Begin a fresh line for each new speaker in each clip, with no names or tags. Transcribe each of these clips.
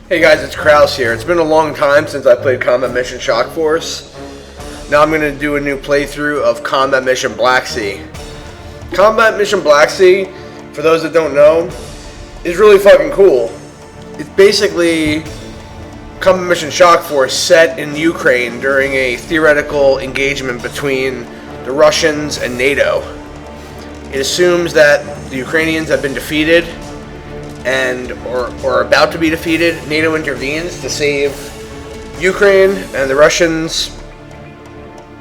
Hey guys, it's Kraus here. It's been a long time since I played Combat Mission Shock Force. Now I'm going to do a new playthrough of Combat Mission Black Sea. Combat Mission Black Sea, for those that don't know, is really fucking cool. It's basically Combat Mission Shock Force set in Ukraine during a theoretical engagement between the Russians and NATO. It assumes that the Ukrainians have been defeated and or about to be defeated. NATO intervenes to save Ukraine, and the Russians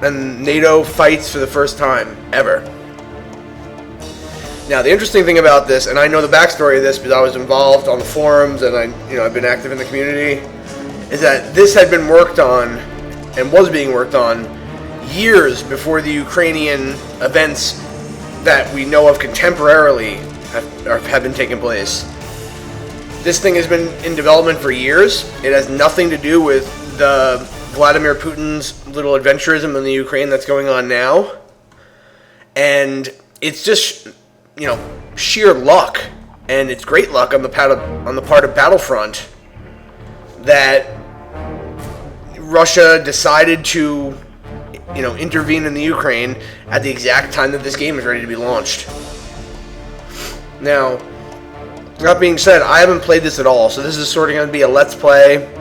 and NATO fights for the first time ever. Now, the interesting thing about this, and I know the backstory of this because I was involved on the forums and I've been active in the community, is that this had been worked on and was being worked on years before the Ukrainian events that we know of contemporarily have been taking place. This thing has been in development for years. It has nothing to do with the Vladimir Putin's little adventurism in the Ukraine that's going on now. And it's just, sheer luck. And it's great luck on the part of Battlefront that Russia decided to, intervene in the Ukraine at the exact time that this game is ready to be launched. Now, that being said, I haven't played this at all, so this is sort of going to be a let's play.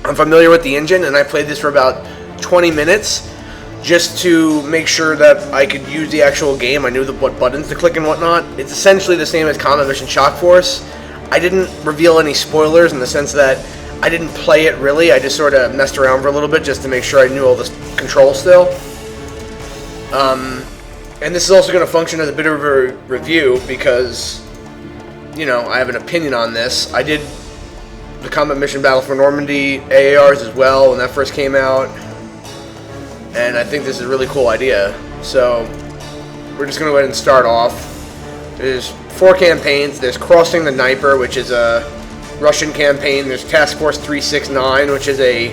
I'm familiar with the engine, and I played this for about 20 minutes just to make sure that I could use the actual game. I knew what buttons to click and whatnot. It's essentially the same as Combat Mission Shock Force. I didn't reveal any spoilers in the sense that I didn't play it really. I just sort of messed around for a little bit just to make sure I knew all the controls still. And this is also going to function as a bit of a review because I have an opinion on this. I did the Combat Mission Battle for Normandy AARs as well when that first came out, and I think this is a really cool idea. So we're just going to go ahead and start off. There's 4 campaigns. There's Crossing the Dnieper, which is a Russian campaign. There's Task Force 369, which is a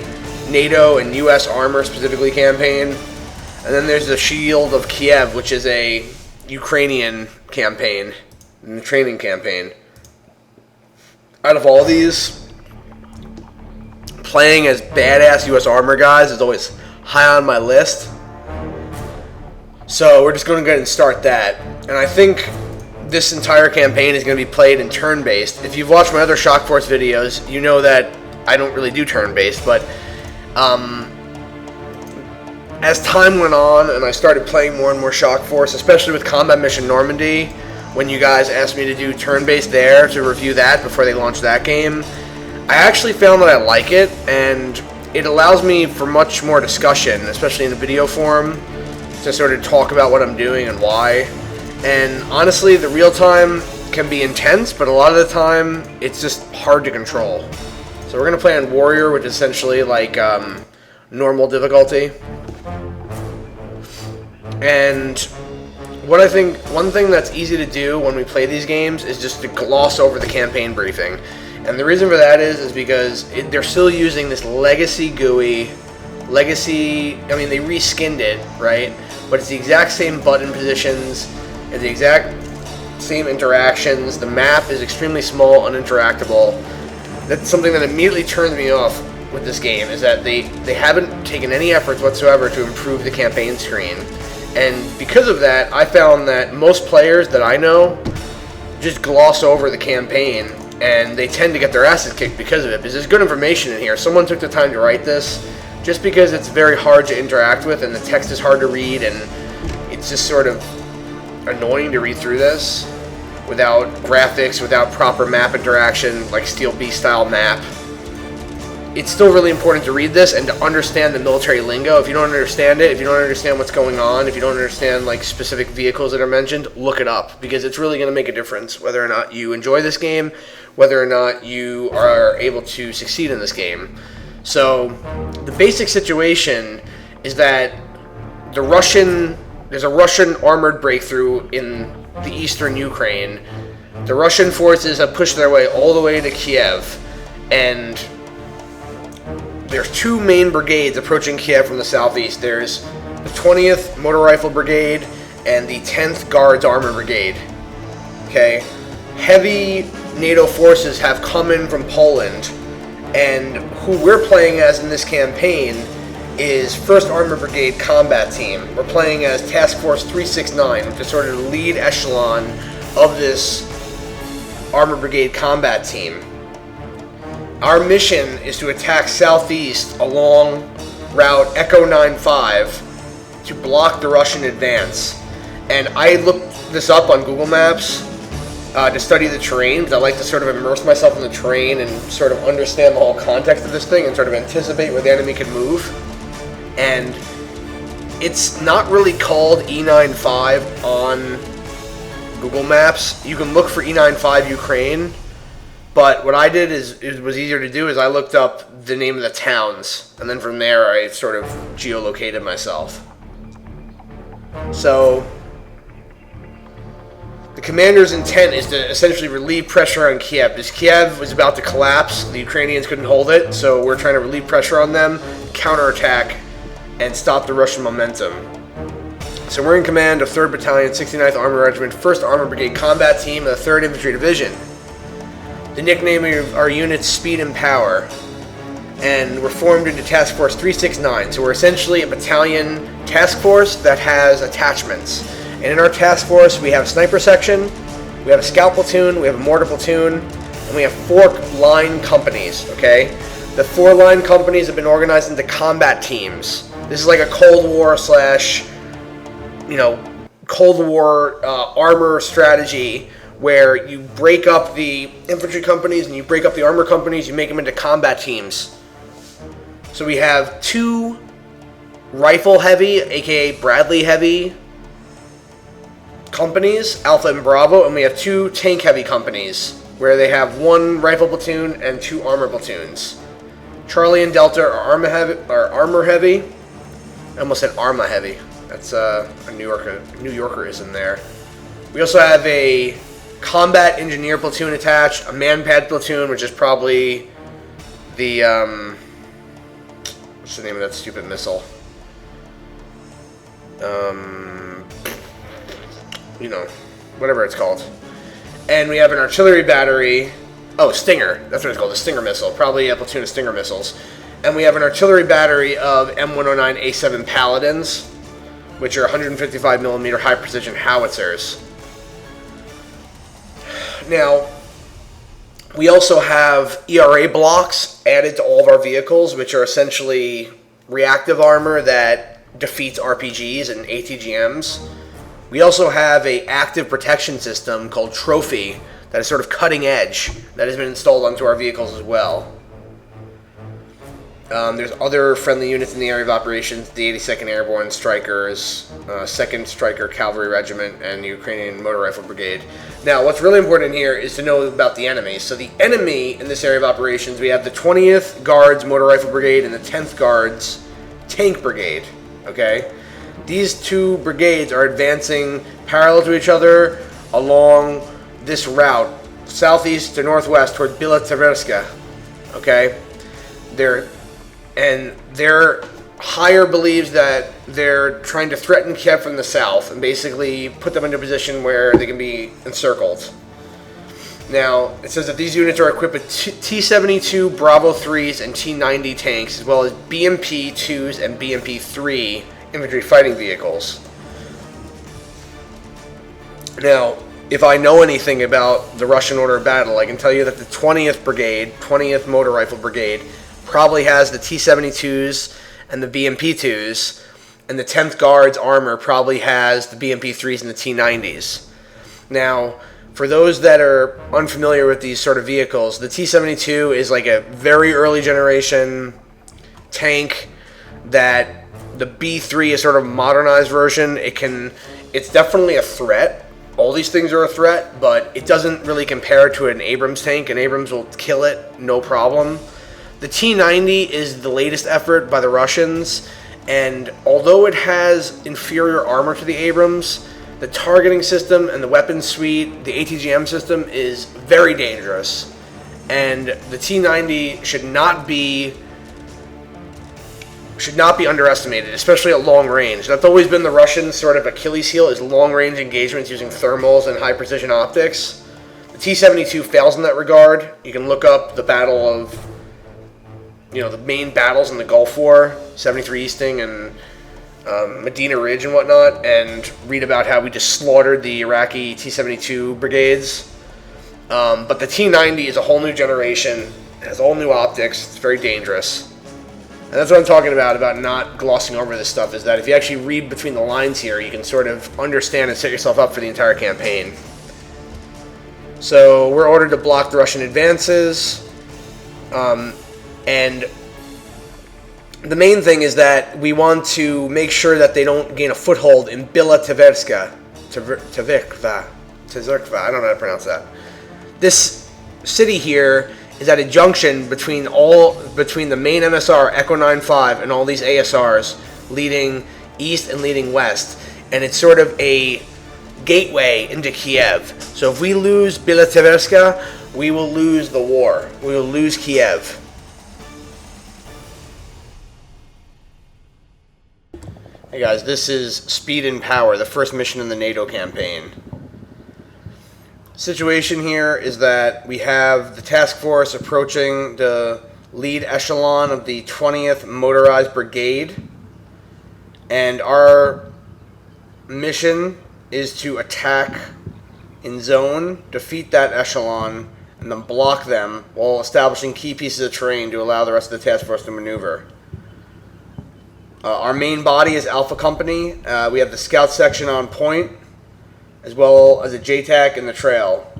NATO and US armor specifically campaign. And then there's the Shield of Kiev, which is a Ukrainian campaign. In the training campaign. Out of all these, playing as badass US armor guys is always high on my list. So we're just going to go ahead and start that. And I think this entire campaign is going to be played in turn-based. If you've watched my other Shock Force videos, you know that I don't really do turn-based, but as time went on and I started playing more and more Shock Force, especially with Combat Mission Normandy, when you guys asked me to do turn-based there to review that before they launched that game, I actually found that I like it, and it allows me for much more discussion, especially in a video form, to sort of talk about what I'm doing and why. And honestly, the real-time can be intense, but a lot of the time, it's just hard to control. So we're going to play on Warrior, which is essentially like normal difficulty. And what I think, one thing that's easy to do when we play these games is just to gloss over the campaign briefing. And the reason for that is because they're still using this legacy GUI. They reskinned it, right? But it's the exact same button positions, and the exact same interactions. The map is extremely small, uninteractable. That's something that immediately turns me off with this game, is that they haven't taken any efforts whatsoever to improve the campaign screen. And because of that, I found that most players that I know just gloss over the campaign, and they tend to get their asses kicked because of it, because there's good information in here. Someone took the time to write this, just because it's very hard to interact with, and the text is hard to read, and it's just sort of annoying to read through this without graphics, without proper map interaction, like Steel Beast style map. It's still really important to read this and to understand the military lingo. If you don't understand it, if you don't understand what's going on, if you don't understand like specific vehicles that are mentioned, look it up, because it's really going to make a difference whether or not you enjoy this game, whether or not you are able to succeed in this game. So the basic situation is that there's a Russian armored breakthrough in the eastern Ukraine. The Russian forces have pushed their way all the way to Kiev, and there's 2 main brigades approaching Kiev from the southeast. There's the 20th Motor Rifle Brigade and the 10th Guards Armor Brigade. Okay, heavy NATO forces have come in from Poland, and who we're playing as in this campaign is 1st Armored Brigade Combat Team. We're playing as Task Force 369, which is sort of the lead echelon of this Armored Brigade Combat Team. Our mission is to attack southeast along Route Echo 95 to block the Russian advance. And I looked this up on Google Maps to study the terrain, because I like to sort of immerse myself in the terrain and sort of understand the whole context of this thing and sort of anticipate where the enemy could move. And it's not really called E95 on Google Maps. You can look for E95 Ukraine, but what I did is, it was easier to do, is I looked up the name of the towns, and then from there I sort of geolocated myself. So the commander's intent is to essentially relieve pressure on Kiev. Because Kiev was about to collapse, the Ukrainians couldn't hold it, so we're trying to relieve pressure on them, counterattack, and stop the Russian momentum. So we're in command of 3rd Battalion, 69th Armored Regiment, 1st Armored Brigade Combat Team, and the 3rd Infantry Division. The nickname of our unit's Speed and Power, and we're formed into Task Force 369. So we're essentially a battalion task force that has attachments. And in our task force, we have a sniper section, we have a scout platoon, we have a mortar platoon, and we have 4 line companies, okay? The 4 line companies have been organized into combat teams. This is like a Cold War slash, Cold War armor strategy, where you break up the infantry companies and you break up the armor companies, you make them into combat teams. So we have 2 rifle heavy, aka Bradley heavy companies, Alpha and Bravo, and we have 2 tank heavy companies, where they have 1 rifle platoon and 2 armor platoons. Charlie and Delta are armor heavy. I almost said Arma heavy. That's a New Yorkerism there. We also have a combat engineer platoon attached, a man-pad platoon, which is probably the what's the name of that stupid missile? Whatever it's called. And we have an artillery battery. Oh, Stinger. That's what it's called, the Stinger missile. Probably a platoon of Stinger missiles. And we have an artillery battery of M109A7 Paladins, which are 155mm high-precision howitzers. Now, we also have ERA blocks added to all of our vehicles, which are essentially reactive armor that defeats RPGs and ATGMs. We also have an active protection system called Trophy that is sort of cutting edge that has been installed onto our vehicles as well. There's other friendly units in the area of operations, the 82nd Airborne Strikers, 2nd Striker Cavalry Regiment, and the Ukrainian Motor Rifle Brigade. Now, what's really important here is to know about the enemy. So the enemy in this area of operations, we have the 20th Guards Motor Rifle Brigade and the 10th Guards Tank Brigade, okay? These 2 brigades are advancing parallel to each other along this route, southeast to northwest toward Bila Tverska, okay? Their higher believes that they're trying to threaten Kiev from the south and basically put them into a position where they can be encircled. Now, it says that these units are equipped with T-72 Bravo 3s and T-90 tanks, as well as BMP-2s and BMP-3 infantry fighting vehicles. Now, if I know anything about the Russian order of battle, I can tell you that the 20th Brigade, 20th Motor Rifle Brigade, probably has the T-72s and the BMP-2s, and the 10th Guards armor probably has the BMP-3s and the T-90s. Now, for those that are unfamiliar with these sort of vehicles, the T-72 is like a very early generation tank that the B-3 is sort of a modernized version. It's definitely a threat. All these things are a threat, but it doesn't really compare to an Abrams tank. An Abrams will kill it, no problem. The T-90 is the latest effort by the Russians, and although it has inferior armor to the Abrams, the targeting system and the weapon suite, the ATGM system, is very dangerous. And the T-90 should not be underestimated, especially at long range. That's always been the Russians' sort of Achilles heel, is long-range engagements using thermals and high-precision optics. The T-72 fails in that regard. You can look up the battle of, the main battles in the Gulf War, 73 Easting and Medina Ridge and whatnot, and read about how we just slaughtered the Iraqi T-72 brigades. But the T-90 is a whole new generation. It has all new optics. It's very dangerous. And that's what I'm talking about not glossing over this stuff, is that if you actually read between the lines here, you can sort of understand and set yourself up for the entire campaign. So we're ordered to block the Russian advances. And the main thing is that we want to make sure that they don't gain a foothold in Bila Tverska. Tzerkva, I don't know how to pronounce that. This city here is at a junction between the main MSR, Echo 9.5, and all these ASRs leading east and leading west. And it's sort of a gateway into Kiev. So if we lose Bila Tverska, we will lose the war. We will lose Kiev. Hey guys, this is Speed and Power, the first mission in the NATO campaign. Situation here is that we have the task force approaching the lead echelon of the 20th Motorized Brigade, and our mission is to attack in zone, defeat that echelon, and then block them while establishing key pieces of terrain to allow the rest of the task force to maneuver. Our main body is Alpha Company. We have the scout section on point, as well as a JTAC in the trail.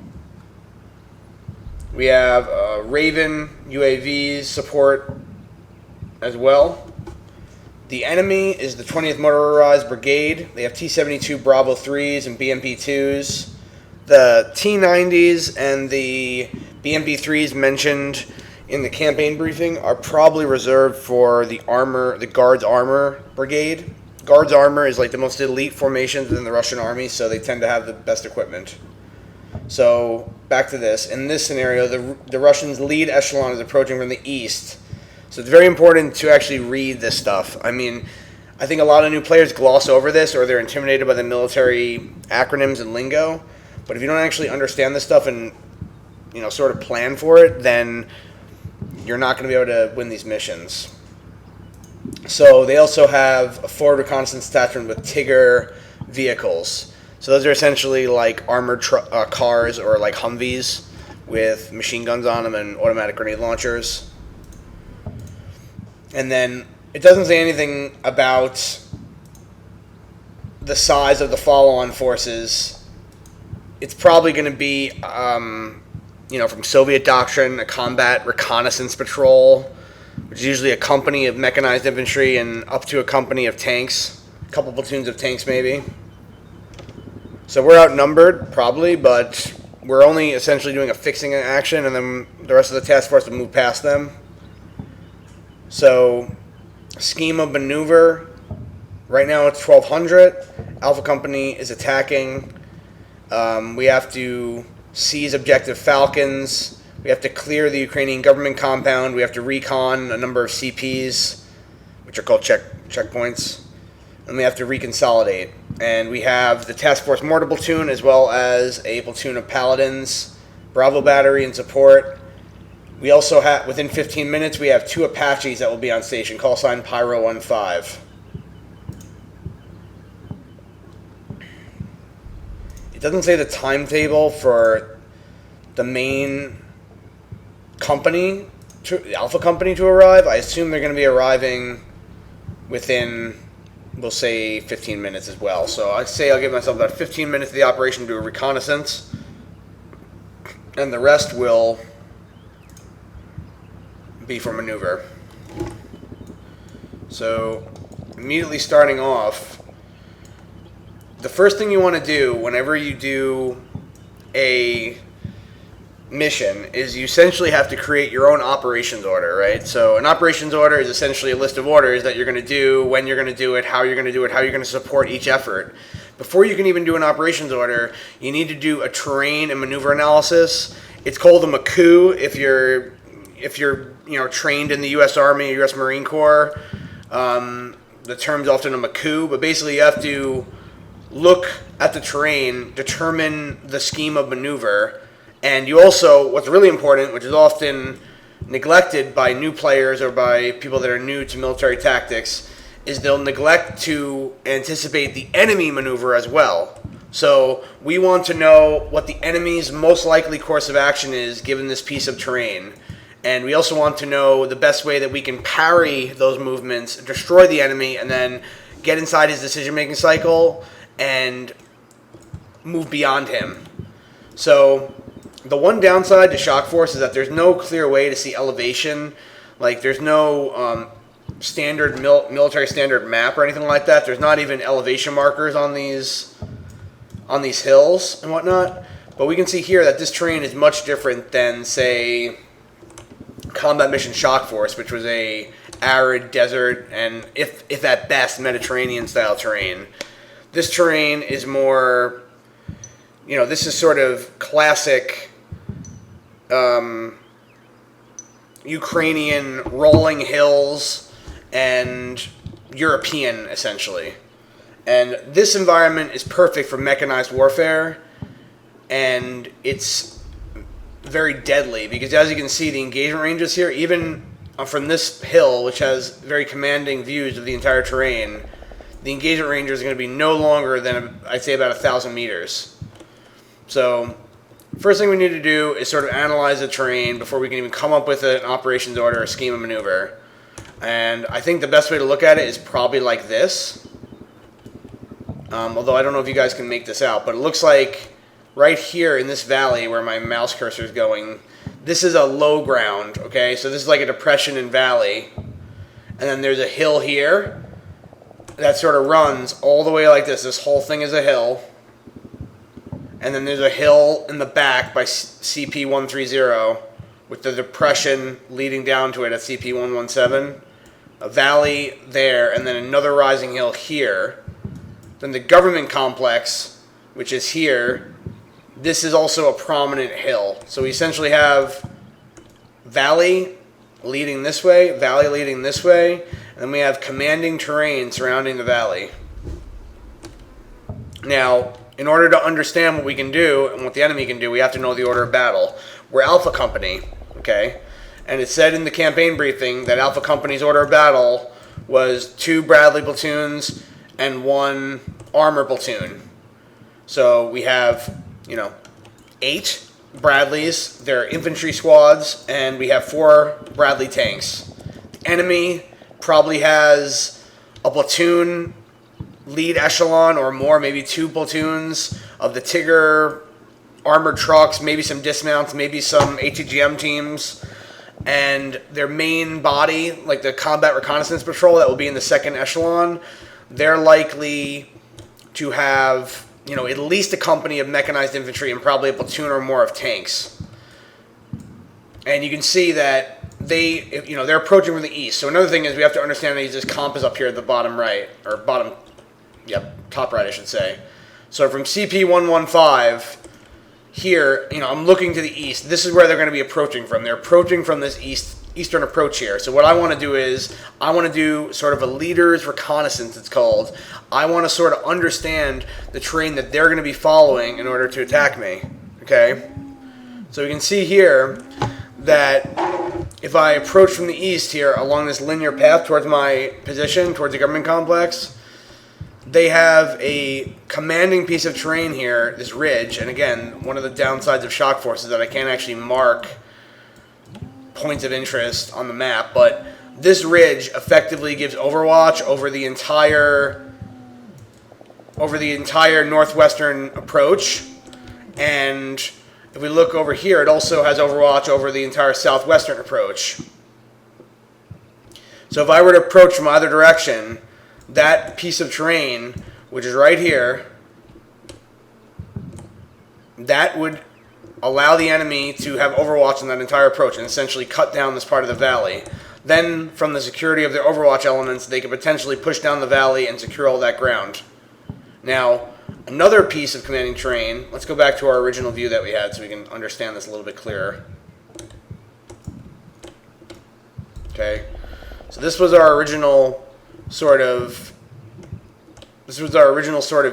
We have Raven UAVs support as well. The enemy is the 20th Motorized Brigade. They have T-72 Bravo 3s and BMP 2s. The T-90s and the BMP 3s mentioned in the campaign briefing are probably reserved for the Guards Armor Brigade. Guards Armor is like the most elite formations within the Russian army, so they tend to have the best equipment. So, back to this. In this scenario, the Russians' lead echelon is approaching from the east. So it's very important to actually read this stuff. I mean, I think a lot of new players gloss over this, or they're intimidated by the military acronyms and lingo. But if you don't actually understand this stuff and, sort of plan for it, then you're not going to be able to win these missions. So they also have a forward reconnaissance attachment with Tigger vehicles. So those are essentially like armored cars or like Humvees with machine guns on them and automatic grenade launchers. And then it doesn't say anything about the size of the follow-on forces. It's probably going to be, from Soviet doctrine, a combat reconnaissance patrol, which is usually a company of mechanized infantry and up to a company of tanks, a couple platoons of tanks maybe. So we're outnumbered, probably, but we're only essentially doing a fixing action, and then the rest of the task force will move past them. So, scheme of maneuver, right now it's 1200. Alpha Company is attacking. We have to seize objective Falcons. We have to clear the Ukrainian government compound. We have to recon a number of CPs, which are called checkpoints. And we have to reconsolidate. And we have the Task Force Mortar Platoon, as well as a platoon of Paladins, Bravo Battery in support. We also have, within 15 minutes, we have 2 Apaches that will be on station, call sign Pyro 15. It doesn't say the timetable for the main company, the Alpha Company, to arrive. I assume they're going to be arriving within, we'll say, 15 minutes as well. So I'd say I'll give myself about 15 minutes of the operation to do a reconnaissance, and the rest will be for maneuver. So immediately starting off, the first thing you want to do whenever you do a mission is you essentially have to create your own operations order, right? So an operations order is essentially a list of orders that you're going to do, when you're going to do it, how you're going to do it, how you're going to support each effort. Before you can even do an operations order, you need to do a terrain and maneuver analysis. It's called a ma-coo if you're trained in the U.S. Army or U.S. Marine Corps. The term's often a ma-coo, but basically you have to look at the terrain, determine the scheme of maneuver, And you also, what's really important, which is often neglected by new players or by people that are new to military tactics, is they'll neglect to anticipate the enemy maneuver as well. So we want to know what the enemy's most likely course of action is given this piece of terrain. And we also want to know the best way that we can parry those movements, destroy the enemy, and then get inside his decision-making cycle and move beyond him. So the one downside to Shock Force is that there's no clear way to see elevation. Like, there's no standard military standard map or anything like that. There's not even elevation markers on these hills and whatnot. But we can see here that this terrain is much different than, say, Combat Mission Shock Force, which was a arid desert and, if at best, Mediterranean style terrain. This terrain is more, this is sort of classic Ukrainian rolling hills and European, essentially. And this environment is perfect for mechanized warfare, and it's very deadly because, as you can see, the engagement ranges here, even from this hill, which has very commanding views of the entire terrain, the engagement ranges are going to be no longer than, I'd say, about 1,000 meters. So first thing we need to do is sort of analyze the terrain before we can even come up with an operations order or scheme of maneuver. And I think the best way to look at it is probably like this. Although I don't know if you guys can make this out, but it looks like right here in this valley where my mouse cursor is going, this is a low ground, okay? So this is like a depression and valley. And then there's a hill here that sort of runs all the way like this. This whole thing is a hill. And then there's a hill in the back by CP130 with the depression leading down to it at CP117. A valley there, and then another rising hill here. Then the government complex, which is here. This is also a prominent hill. So we essentially have valley leading this way, valley leading this way, and then we have commanding terrain surrounding the valley. Now, in order to understand what we can do and what the enemy can do, we have to know the order of battle. We're Alpha Company, okay? And it said in the campaign briefing that Alpha Company's order of battle was 2 Bradley platoons and 1 armor platoon. So we have, 8 Bradleys, they're infantry squads, and we have 4 Bradley tanks. The enemy probably has a platoon lead echelon or more, maybe 2 platoons of the Tigger armored trucks, maybe some dismounts, maybe some ATGM teams, and their main body, like the combat reconnaissance patrol that will be in the 2nd echelon, they're likely to have, at least a company of mechanized infantry and probably a platoon or more of tanks. And you can see that they're approaching from the east. So another thing is we have to understand that this comp is up here at the bottom right, or top right, I should say. So from CP115 here, I'm looking to the east. This is where they're going to be approaching from. They're approaching from this eastern approach here. So what I want to do is I want to do sort of a leader's reconnaissance, it's called. I want to sort of understand the terrain that they're going to be following in order to attack me. Okay? So we can see here that if I approach from the east here along this linear path towards my position, towards the government complex, they have a commanding piece of terrain here, this ridge. And again, one of the downsides of Shock Force is that I can't actually mark points of interest on the map, but this ridge effectively gives overwatch over the entire northwestern approach. And if we look over here, it also has overwatch over the entire southwestern approach. So if I were to approach from either direction, that piece of terrain, which is right here, that would allow the enemy to have overwatch on that entire approach and essentially cut down this part of the valley. Then, from the security of their overwatch elements, they could potentially push down the valley and secure all that ground. Now, another piece of commanding terrain, let's go back to our original view that we had so we can understand this a little bit clearer. Okay, so this was our original sort of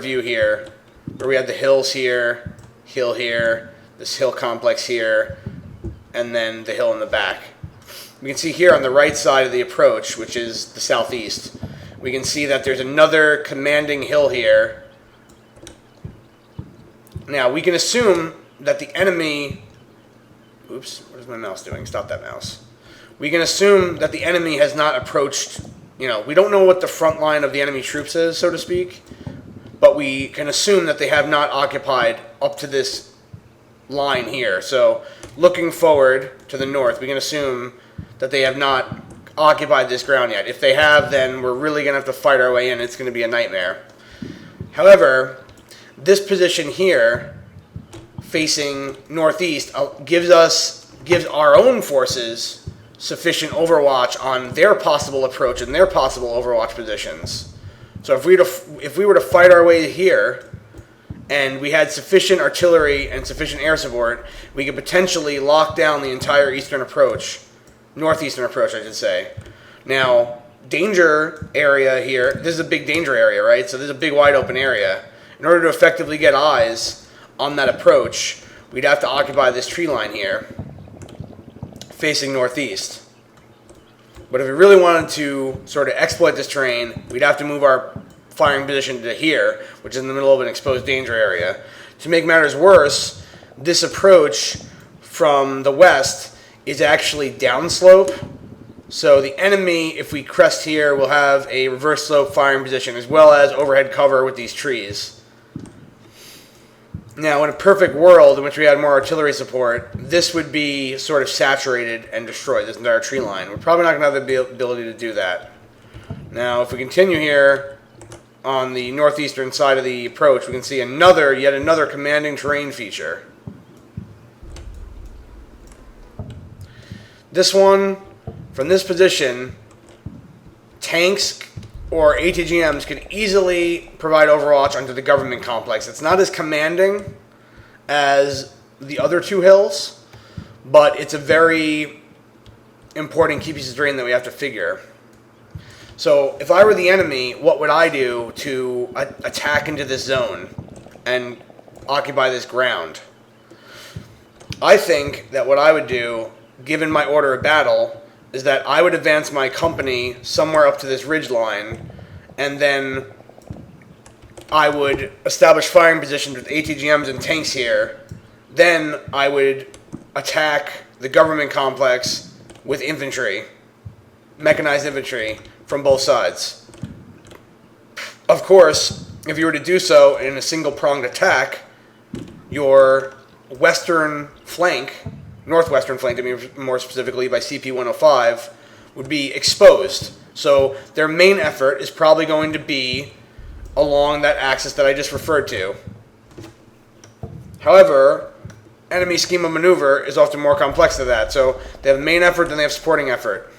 view here, where we had the hills here, hill here, this hill complex here, and then the hill in the back. We can see here on the right side of the approach, which is the southeast, we can see that there's another commanding hill here. Now, we can assume that the enemy... Oops, what is my mouse doing? Stop that mouse. We can assume that the enemy has not approached... we don't know what the front line of the enemy troops is, so to speak, but we can assume that they have not occupied up to this line here. So, looking forward to the north, we can assume that they have not occupied this ground yet. If they have, then we're really going to have to fight our way in. It's going to be a nightmare. However, this position here, facing northeast, gives our own forces sufficient overwatch on their possible approach and their possible overwatch positions. So if we were to fight our way here, and we had sufficient artillery and sufficient air support, we could potentially lock down the entire eastern approach. Northeastern approach, I should say. Now, danger area here, this is a big danger area, right? So this is a big wide open area. In order to effectively get eyes on that approach, we'd have to occupy this tree line here, facing northeast. But if we really wanted to sort of exploit this terrain, we'd have to move our firing position to here, which is in the middle of an exposed danger area. To make matters worse, this approach from the west is actually downslope. So the enemy, if we crest here, will have a reverse slope firing position as well as overhead cover with these trees. Now, in a perfect world in which we had more artillery support, this would be sort of saturated and destroyed, this entire tree line. We're probably not going to have the ability to do that. Now, if we continue here on the northeastern side of the approach, we can see yet another commanding terrain feature. This one, from this position, tanks or ATGMs could easily provide overwatch onto the government complex. It's not as commanding as the other two hills, but it's a very important key piece of terrain that we have to figure. So if I were the enemy, what would I do to attack into this zone and occupy this ground? I think that what I would do, given my order of battle, is that I would advance my company somewhere up to this ridge line, and then I would establish firing positions with ATGMs and tanks here. Then I would attack the government complex with infantry, mechanized infantry, from both sides. Of course, if you were to do so in a single-pronged attack, your western flank, northwestern flank to be more specifically, by CP-105, would be exposed. So their main effort is probably going to be along that axis that I just referred to. However, enemy scheme of maneuver is often more complex than that. So they have main effort, then they have supporting effort,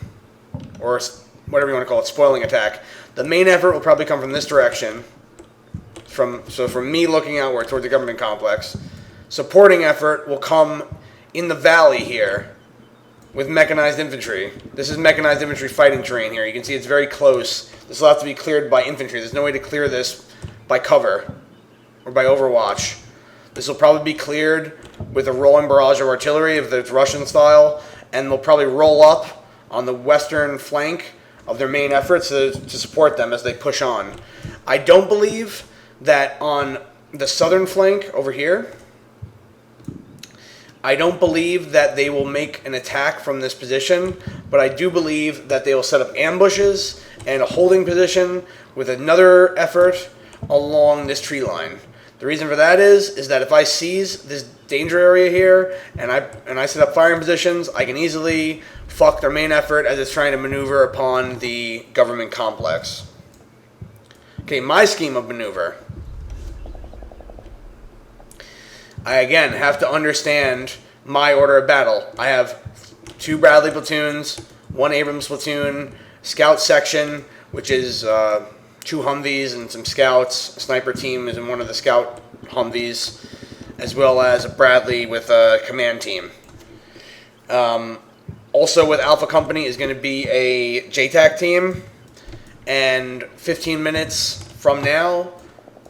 or whatever you want to call it, spoiling attack. The main effort will probably come from this direction, from me looking outward toward the government complex. Supporting effort will come in the valley here with mechanized infantry. This is mechanized infantry fighting terrain here. You can see it's very close. This will have to be cleared by infantry. There's no way to clear this by cover or by overwatch. This will probably be cleared with a rolling barrage of artillery if it's Russian style, and they'll probably roll up on the western flank of their main efforts to support them as they push on. I don't believe that on the southern flank over here, I don't believe that they will make an attack from this position, but I do believe that they will set up ambushes and a holding position with another effort along this tree line. The reason for that is that if I seize this danger area here and I set up firing positions, I can easily fuck their main effort as it's trying to maneuver upon the government complex. Okay, my scheme of maneuver. I, again, have to understand my order of battle. I have 2 Bradley platoons, 1 Abrams platoon, scout section, which is 2 Humvees and some scouts. A sniper team is in one of the scout Humvees, as well as a Bradley with a command team. Also with Alpha Company is going to be a JTAC team, and 15 minutes from now,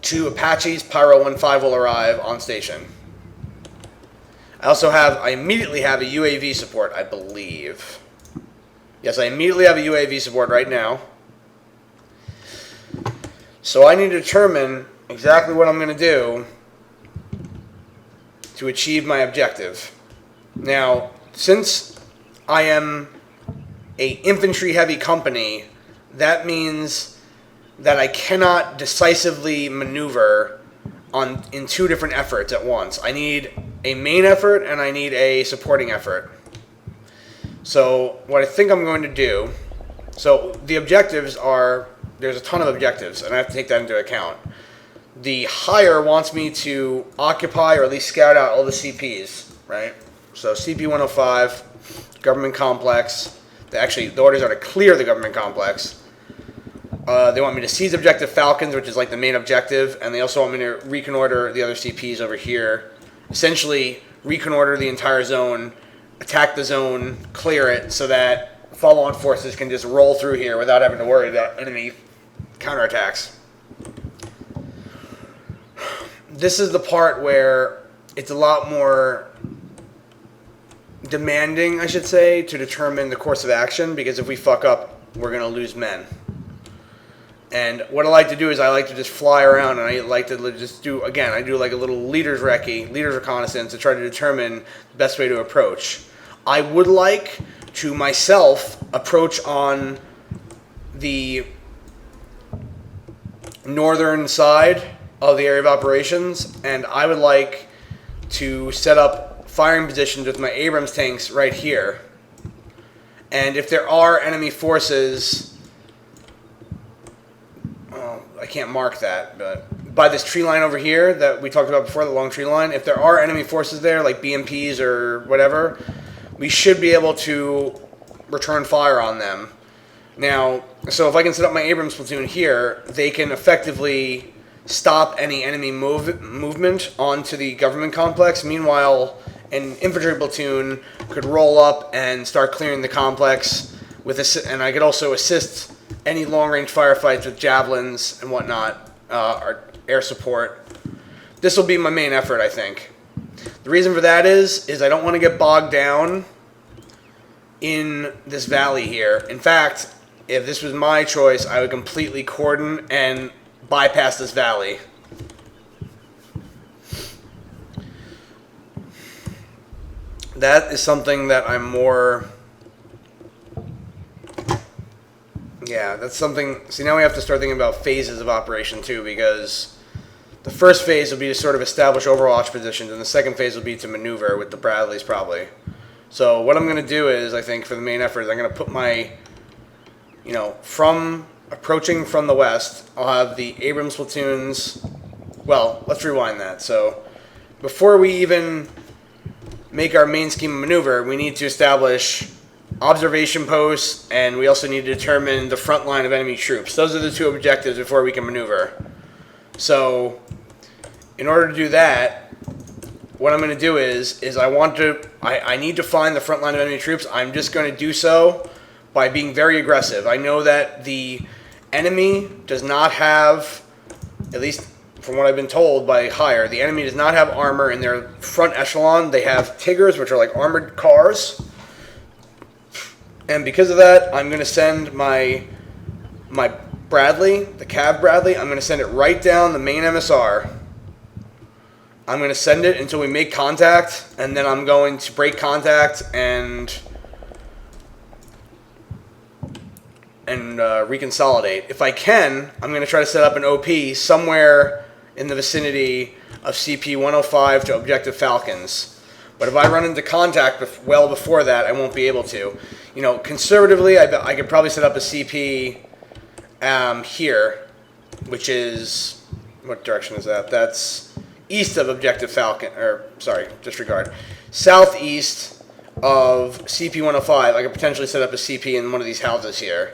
2 Apaches, Pyro 15 will arrive on station. I immediately have a UAV support, I believe. Yes, I immediately have a UAV support right now. So I need to determine exactly what I'm going to do to achieve my objective. Now, since I am a infantry-heavy company, that means that I cannot decisively maneuver in two different efforts at once. I need a main effort and I need a supporting effort. So what I think I'm going to do, so the objectives are, there's a ton of objectives, and I have to take that into account. The higher wants me to occupy or at least scout out all the CPs, right? So CP 105, government complex. Actually, the orders are to clear the government complex. They want me to seize objective Falcons, which is like the main objective, and they also want me to reconnoiter the other CPs over here. Essentially, reconnoiter the entire zone, attack the zone, clear it, so that follow-on forces can just roll through here without having to worry about enemy counterattacks. This is the part where it's a lot more demanding, I should say, to determine the course of action, because if we fuck up, we're going to lose men. And what I like to do is I like to just fly around, and I like to just do, again, I do like a little leader's reconnaissance to try to determine the best way to approach. I would like to myself approach on the northern side of the area of operations, and I would like to set up firing positions with my Abrams tanks right here. And if there are enemy forces, I can't mark that, but by this tree line over here that we talked about before, the long tree line, if there are enemy forces there, like BMPs or whatever, we should be able to return fire on them. Now, so if I can set up my Abrams platoon here, they can effectively stop any enemy movement onto the government complex. Meanwhile, an infantry platoon could roll up and start clearing the complex and I could also assist any long-range firefights with javelins and whatnot, or air support. This will be my main effort, I think. The reason for that is I don't want to get bogged down in this valley here. In fact, if this was my choice, I would completely cordon and bypass this valley. That is something that I'm more... Yeah, that's something... See, now we have to start thinking about phases of operation, too, because the first phase will be to sort of establish overwatch positions, and the second phase will be to maneuver with the Bradleys, probably. So what I'm going to do is, I think, for the main effort, is I'm going to put my... approaching from the west, I'll have the Abrams platoons... Well, let's rewind that. So, before we even make our main scheme of maneuver, we need to establish observation posts, and we also need to determine the front line of enemy troops. Those are the two objectives before we can maneuver. So, in order to do that, what I'm going to do is I need to find the front line of enemy troops. I'm just going to do so by being very aggressive. I know that the enemy does not have, at least from what I've been told by Hire, the enemy does not have armor in their front echelon. They have Tigers, which are like armored cars. And because of that, I'm going to send my Bradley, the Cav Bradley, I'm going to send it right down the main MSR. I'm going to send it until we make contact, and then I'm going to break contact and reconsolidate. If I can, I'm going to try to set up an OP somewhere in the vicinity of CP 105 to objective Falcons. But if I run into contact well before that, I won't be able to. Conservatively, I could probably set up a CP here, which is, what direction is that? That's east of objective Falcon, or sorry, disregard. Southeast of CP 105, I could potentially set up a CP in one of these houses here.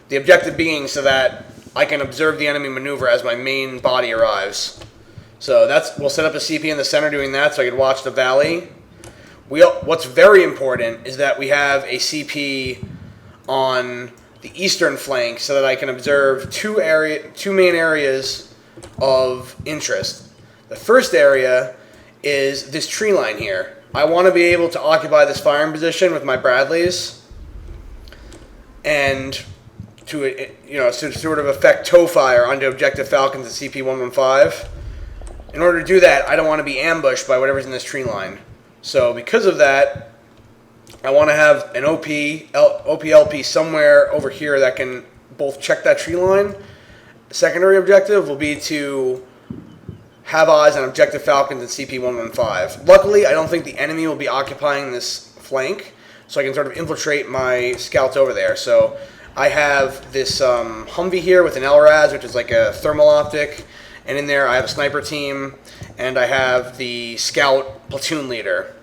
The objective being so that I can observe the enemy maneuver as my main body arrives. So we'll set up a CP in the center doing that so I can watch the valley. What's very important is that we have a CP on the eastern flank so that I can observe two main areas of interest. The first area is this tree line here. I want to be able to occupy this firing position with my Bradleys, and to sort of affect toe fire onto objective Falcons and CP-115. In order to do that, I don't want to be ambushed by whatever's in this tree line. So because of that, I want to have an OPLP somewhere over here that can both check that tree line. The secondary objective will be to have eyes on objective Falcons and CP-115. Luckily, I don't think the enemy will be occupying this flank, so I can sort of infiltrate my scouts over there. So I have this Humvee here with an LRAS, which is like a thermal optic, and in there I have a sniper team, and I have the scout platoon leader.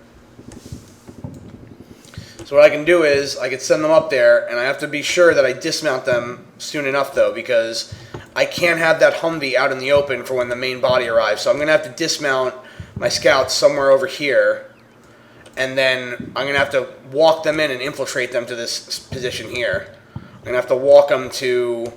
So what I can do is I can send them up there, and I have to be sure that I dismount them soon enough, though, because I can't have that Humvee out in the open for when the main body arrives. So I'm going to have to dismount my scouts somewhere over here, and then I'm going to have to walk them in and infiltrate them to this position here. I'm going to have to walk them to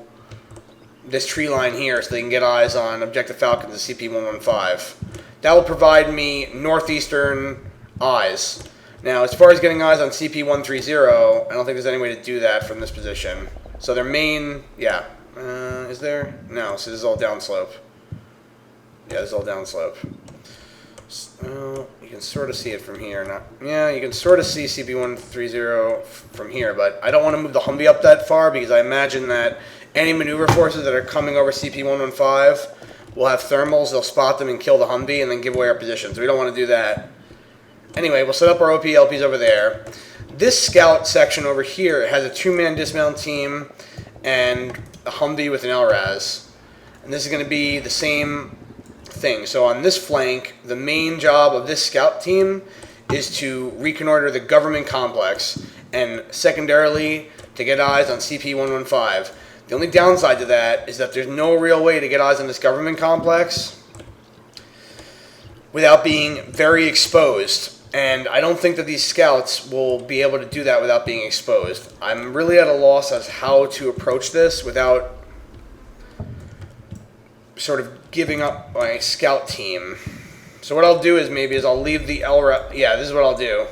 this tree line here so they can get eyes on objective Falcons and CP-115. That will provide me northeastern eyes. Now, as far as getting eyes on CP-130, I don't think there's any way to do that from this position. So their main, is there? No, so this is all downslope. Yeah, this is all downslope. You can sort of see it from here. You can sort of see CP-130 from here, but I don't want to move the Humvee up that far because I imagine that any maneuver forces that are coming over CP-115 will have thermals. They'll spot them and kill the Humvee and then give away our position. So we don't want to do that. Anyway, we'll set up our OPLPs over there. This scout section over here has a 2-man dismount team and a Humvee with an LRAS. And this is going to be the same thing. So on this flank, the main job of this scout team is to reconnoiter the government complex and secondarily to get eyes on CP-115. The only downside to that is that there's no real way to get eyes on this government complex without being very exposed. And I don't think that these scouts will be able to do that without being exposed. I'm really at a loss as how to approach this without sort of giving up my scout team. So what I'll do is I'll leave the LRAS. Yeah, this is what I'll do.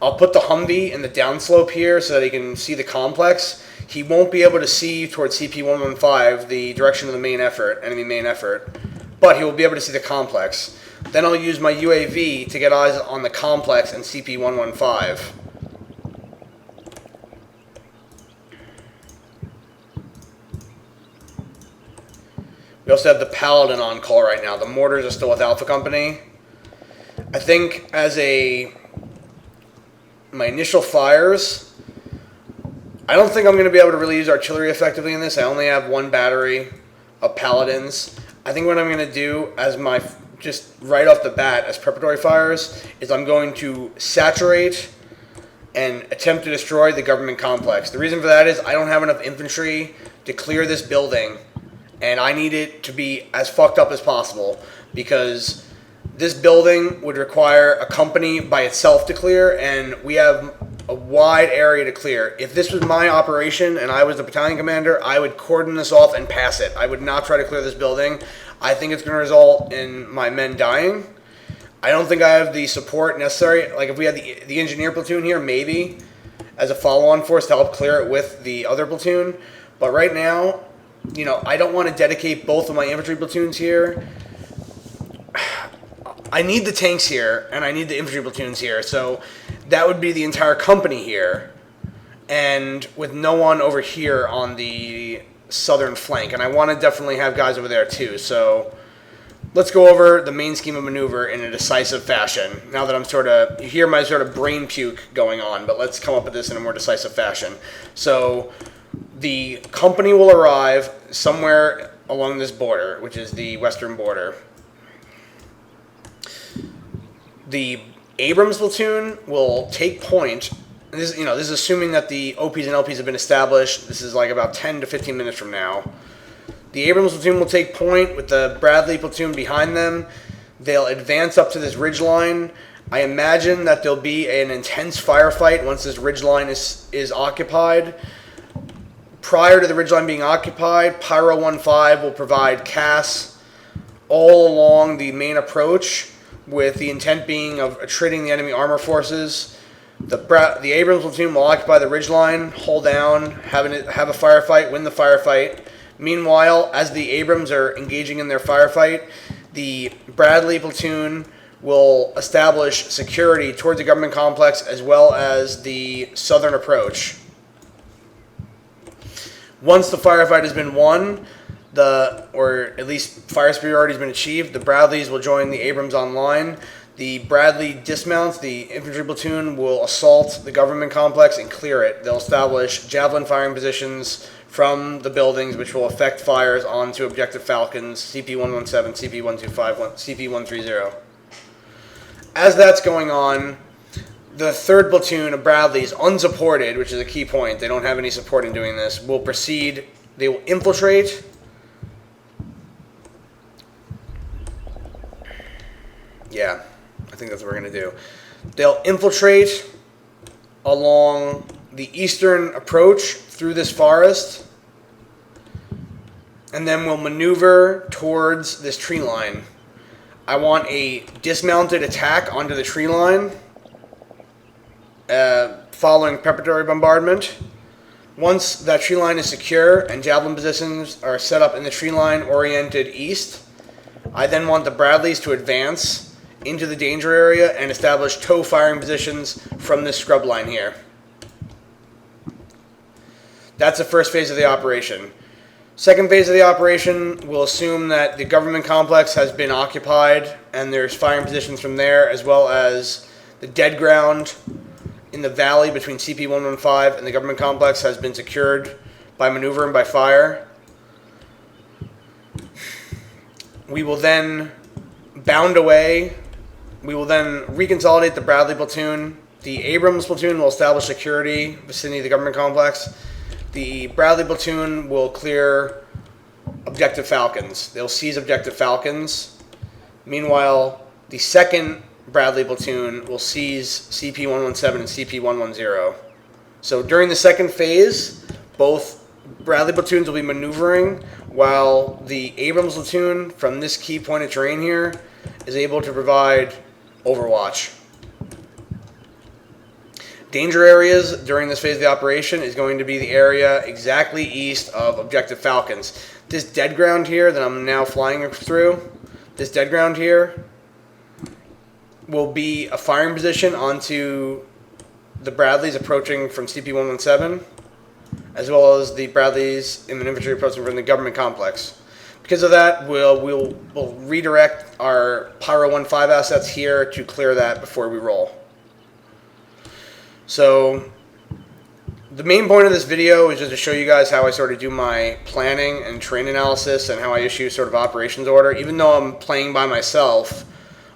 I'll put the Humvee in the downslope here so that he can see the complex. He won't be able to see towards CP-115, the direction of the main effort, enemy main effort, but he will be able to see the complex. Then I'll use my UAV to get eyes on the complex and CP-115. We also have the Paladin on call right now. The mortars are still with Alpha Company. I think as my initial fires, I don't think I'm going to be able to really use artillery effectively in this. I only have one battery of Paladins. I think what I'm going to do as just right off the bat as preparatory fires is I'm going to saturate and attempt to destroy the government complex. The reason for that is I don't have enough infantry to clear this building, and I need it to be as fucked up as possible because this building would require a company by itself to clear, and we have a wide area to clear. If this was my operation and I was the battalion commander, I would cordon this off and pass it. I would not try to clear this building. I think it's going to result in my men dying. I don't think I have the support necessary. Like if we had the engineer platoon here, maybe as a follow-on force to help clear it with the other platoon. But right now, I don't want to dedicate both of my infantry platoons here. I need the tanks here, and I need the infantry platoons here. So that would be the entire company here, and with no one over here on the southern flank. And I want to definitely have guys over there too. So let's go over the main scheme of maneuver in a decisive fashion. Now that you hear my sort of brain puke going on, but let's come up with this in a more decisive fashion. So the company will arrive somewhere along this border, which is the western border. The Abrams platoon will take point. This is assuming that the OPs and LPs have been established. This is like about 10 to 15 minutes from now. The Abrams platoon will take point with the Bradley platoon behind them. They'll advance up to this ridge line. I imagine that there'll be an intense firefight once this ridge line is occupied. Prior to the ridge line being occupied, Pyro 15 will provide CAS all along the main approach with the intent being of attriting the enemy armor forces. The Abrams platoon will occupy the ridgeline, hold down, have a firefight, win the firefight. Meanwhile, as the Abrams are engaging in their firefight, the Bradley platoon will establish security towards the government complex as well as the southern approach. Once the firefight has been won, or at least fire superiority has been achieved, the Bradleys will join the Abrams on line. The Bradley dismounts, the infantry platoon will assault the government complex and clear it. They'll establish javelin firing positions from the buildings, which will affect fires onto objective Falcons, CP-117, CP-125, CP-130. As that's going on, the 3rd platoon of Bradleys, unsupported, which is a key point, they don't have any support in doing this, will proceed. They will infiltrate. Yeah, I think that's what we're going to do. They'll infiltrate along the eastern approach through this forest, and then we'll maneuver towards this tree line. I want a dismounted attack onto the tree line, following preparatory bombardment. Once that tree line is secure and javelin positions are set up in the tree line oriented east, I then want the Bradleys to advance into the danger area and establish tow firing positions from this scrub line here. That's the first phase of the operation. Second phase of the operation will assume that the government complex has been occupied and there's firing positions from there, as well as the dead ground in the valley between CP-115 and the government complex has been secured by maneuver and by fire. We will then bound away. We will then reconsolidate the Bradley platoon. The Abrams platoon will establish security vicinity of the government complex. The Bradley platoon will clear objective Falcons. They'll seize objective Falcons. Meanwhile, the 2nd Bradley platoon will seize CP-117 and CP-110. So during the second phase, both Bradley platoons will be maneuvering, while the Abrams platoon from this key point of terrain here is able to provide overwatch. Danger areas during this phase of the operation is going to be the area exactly east of objective Falcons. This dead ground here that I'm now flying through, this dead ground here will be a firing position onto the Bradleys approaching from CP-117, as well as the Bradleys in the infantry approaching from the government complex. Because of that, we'll redirect our Pyro 15 assets here to clear that before we roll. So the main point of this video is just to show you guys how I sort of do my planning and terrain analysis and how I issue sort of operations order. Even though I'm playing by myself,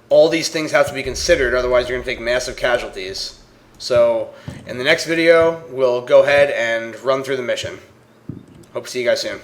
all these things have to be considered, otherwise you're going to take massive casualties. So in the next video, we'll go ahead and run through the mission. Hope to see you guys soon.